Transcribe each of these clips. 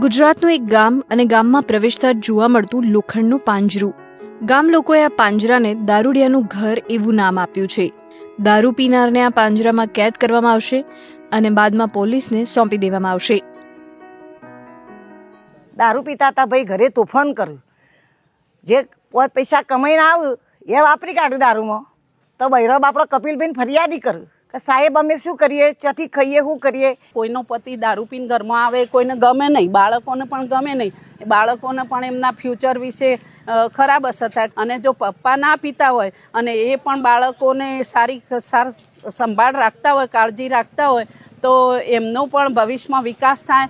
ગુજરાતનું એક ગામ અને ગામમાં પ્રવેશતા જોવા મળતું લોખંડનું પાંજરું. ગામ લોકોએ આ પાંજરાને દારૂડિયાનું ઘર એવું નામ આપ્યું છે. દારૂ પીનારને આ પાંજરામાં કેદ કરવામાં આવશે અને બાદમાં પોલીસને સોંપી દેવામાં આવશે. દારૂ પીતા હતા ભાઈ, ઘરે તોફાન કર્યું, જે પૈસા કમાઈને આવ્યું એ વાપરી કાઢ્યું દારૂમાં. તો બૈરો બાપડો કપિલભાઈને ફરિયાદી કર્યું કે સાહેબ અમે શું કરીએ, ત્યાંથી ખાઈએ, શું કરીએ. કોઈનો પતિ દારૂ પીને ઘરમાં આવે, કોઈને ગમે નહીં, બાળકોને પણ ગમે નહીં, બાળકોને પણ એમના ફ્યુચર વિશે ખરાબ અસર થાય. અને જો પપ્પા ના પીતા હોય અને એ પણ બાળકોને સારી સંભાળ રાખતા હોય, કાળજી રાખતા હોય, તો એમનો પણ ભવિષ્યમાં વિકાસ થાય.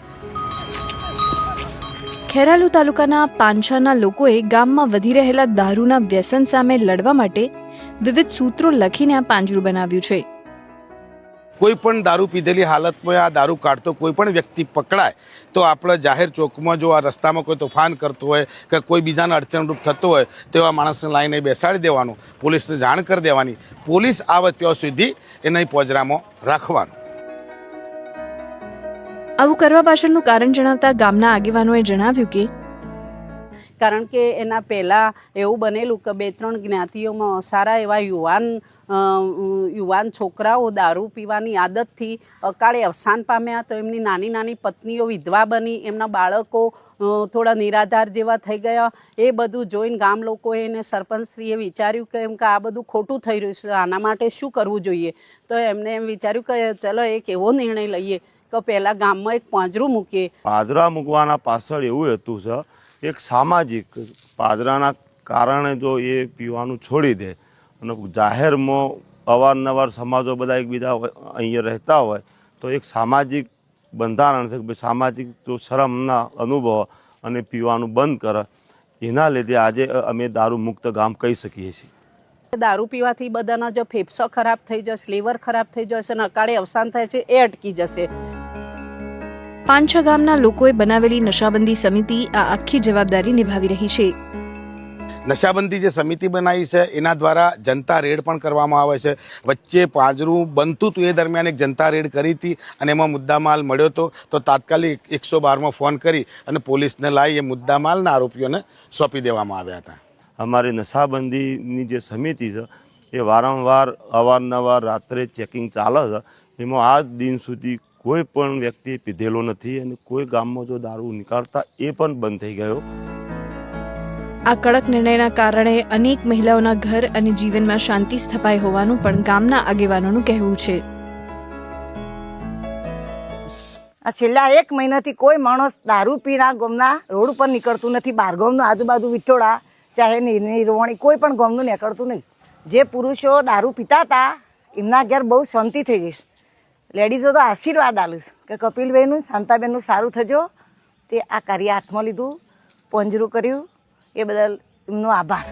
ખેરાલુ તાલુકાના પાંછાના લોકોએ ગામમાં વધી રહેલા દારૂના વ્યસન સામે લડવા માટે વિવિધ સૂત્રો લખીને આ પાંજરું બનાવ્યું છે. કોઈ પણ દારૂ પીધેલી હાલતમાં આ દારૂ કાઢતો કોઈ પણ વ્યક્તિ પકડાય તો આપણે જાહેર ચોકમાં જો આ રસ્તામાં કોઈ તોફાન કરતો હોય કે કોઈ બીજાને અડચણરૂપ થતો હોય તો એવા માણસને લાઈને બેસાડી દેવાનું, પોલીસને જાણ કરી દેવાની, પોલીસ આવે ત્યાં સુધી એને પોજરામાં રાખવાનું. આવું કરવા પાછળનું કારણ જણાવતા ગામના આગેવાનોએ જણાવ્યું કે કારણ કે એના પહેલાં એવું બનેલું કે 2-3 જ્ઞાતિઓમાં સારા એવા યુવાન છોકરાઓ દારૂ પીવાની આદતથી અકાળે અવસાન પામ્યા. તો એમની નાની નાની પત્નીઓ વિધવા બની, એમના બાળકો થોડા નિરાધાર જેવા થઈ ગયા. એ બધું જોઈને ગામ લોકોએ એને સરપંચશ્રીએ વિચાર્યું કે એમ કે આ બધું ખોટું થઈ રહ્યું છે, આના માટે શું કરવું જોઈએ. તો એમને એમ વિચાર્યું કે ચલો એક એવો નિર્ણય લઈએ કે પહેલાં ગામમાં એક પાંજરું મૂકીએ. પાંજરા મૂકવાના પાછળ એવું હેતુ છે, એક સામાજિક પાંજરાના કારણે જો એ પીવાનું છોડી દે અને જાહેરમાં અવારનવાર સમાજો બધા એકબીજા અહીંયા રહેતા હોય તો એક સામાજિક બંધારણ છે કે સામાજિક જો શરમના અનુભવ અને પીવાનું બંધ કરે, એના લીધે આજે અમે દારૂ મુક્ત ગામ કહી શકીએ છીએ. દારૂ પીવાથી બધાના જો ફેફસો ખરાબ થઈ જશે, લીવર ખરાબ થઈ જશે અને અકાળે અવસાન થાય છે એ અટકી જશે. પાંછા ગામના લોકોએ બનાવેલી નશાબંધી સમિતિ આ આખી જવાબદારી નિભાવી રહી છે. નશાબંધી જે સમિતિ બનાવી છે એના દ્વારા જનતા રેડ પણ કરવામાં આવે છે. વચ્ચે પાંજરું બનતું હતું એ દરમિયાન એક જનતા રેડ કરી હતી અને એમાં મુદ્દામાલ મળ્યો હતો. તો તાત્કાલિક 112માં ફોન કરી અને પોલીસને લાવી એ મુદ્દામાલના આરોપીઓને સોંપી દેવામાં આવ્યા હતા. અમારી નશાબંધીની જે સમિતિ છે એ વારંવાર અવારનવાર રાત્રે ચેકિંગ ચાલે છે. એમાં આજ દિન સુધી કોઈ પણ વ્યક્તિ પીધેલો નથી અને કોઈ ગામમાં જો દારૂ નીકાળતા એ પણ બંધ થઈ ગયો. આ કડક નિર્ણયના કારણે અનેક મહિલાઓના ઘર અને જીવનમાં શાંતિ સ્થપાઈ હોવાનું પણ ગામના આગેવાનોનું કહેવું છે. આ છેલ્લા 1 મહિનાથી કોઈ માણસ દારૂ પીના ગામના રોડ ઉપર નીકળતું નથી. બહાર ગામનું આજુબાજુ વિઠોડા ચાહે નિર્વાણી કોઈ પણ ગામનું નીકળતું નહીં. જે પુરુષો દારૂ પીતા હતા એમના ઘેર બહુ શાંતિ થઈ ગઈ. લેડીઝો તો આશીર્વાદ આલું કે કપિલભાઈનું, શાંતાબેનનું સારું થજો. તે આ કાર્ય હાથમાં લીધું, પાંજરું કર્યું, એ બદલ એમનો આભાર.